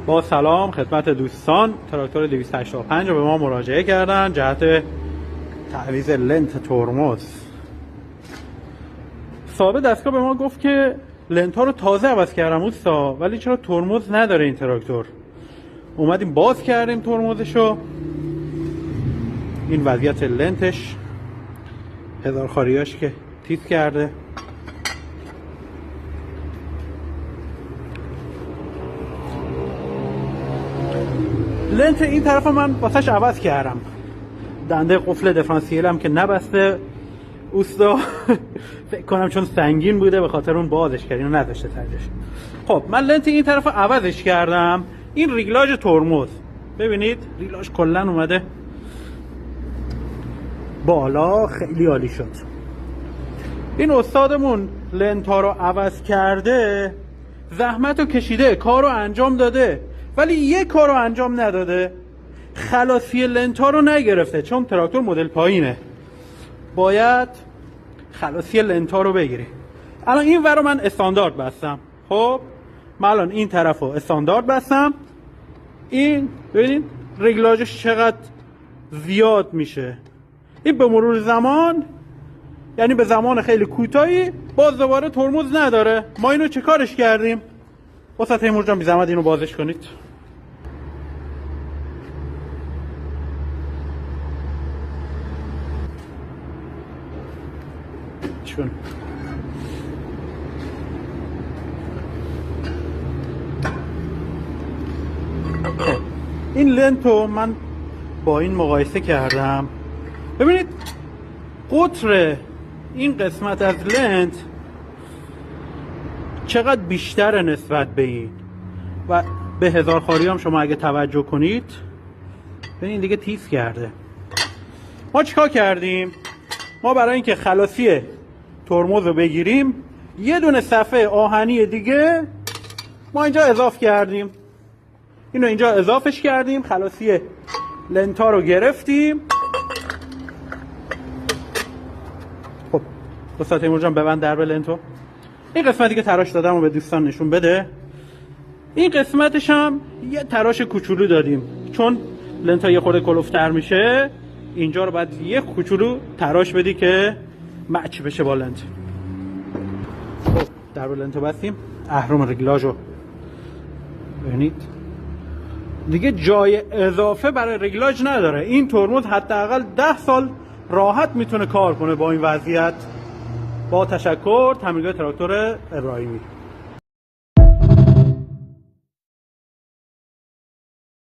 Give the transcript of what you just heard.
با سلام خدمت دوستان. تراکتور 285 رو به ما مراجعه کردن جهت تعویض لنت ترمز. صاحب دستگاه به ما گفت که لنت ها رو تازه عوض کردم اوستا، ولی چرا ترمز نداره این تراکتور. اومدیم باز کردیم ترمزشو، این وضعیت لنتش، هزار خاریاش که تیز کرده. لنت این طرف من واسش عوض کردم، دنده قفل دیفرانسیل هم که نبسته اوستا. فکر کنم چون سنگین بوده به خاطر اون بازش کردین و نذاشته ترجش. خب من لنت این طرف عوضش کردم. این ریگلاژ ترمز ببینید، ریگلاژ کلا اومده بالا، خیلی عالی شد. این استادمون لنت ها رو عوض کرده، زحمت رو کشیده، کار رو انجام داده، ولی یک کار رو انجام نداده، خلاصی لنت ها رو نگرفته. چون تراکتور مدل پایینه باید خلاصی لنت ها رو بگیری. الان این ور رو من استاندارد بستم. خب من الان این طرف رو استاندارد بستم. این ببینید ریگلاژش چقدر زیاد میشه. این به مرور زمان، یعنی به زمان خیلی کوتاهی، باز دوباره ترمز نداره. ما اینو چه کارش کردیم؟ واسه تیمور جان بی زحمت اینو بازش کنید. چون این لنتو من با این مقایسه کردم. ببینید قطر این قسمت از لنت چقدر بیشتره نسبت به این، و به هزار خاری هم شما اگه توجه کنید ببینید دیگه تیز کرده. ما چیکار کردیم؟ ما برای اینکه خلاصی ترمز رو بگیریم یه دونه صفحه آهنی دیگه ما اینجا اضافه کردیم. اینو اینجا اضافهش کردیم، خلاصی لنت ها رو گرفتیم. خب استاد تیمور جان ببند درب لنتو. این قسمتی که تراش دادم رو به دوستان نشون بده. این قسمتش هم یه تراش کوچولو دادیم، چون لنت ها یه خورده کلوفتر میشه. اینجا رو باید یه کوچولو تراش بدی که مچ بشه با لنت. خب درب لنتو بستیم، اهرم ریگلاژ رو ببینید دیگه جای اضافه برای ریگلاژ نداره. این ترمز حداقل 10 سال راحت میتونه کار کنه با این وضعیت. با تشکر، تمرینگاه تراکتور ابراهیمی.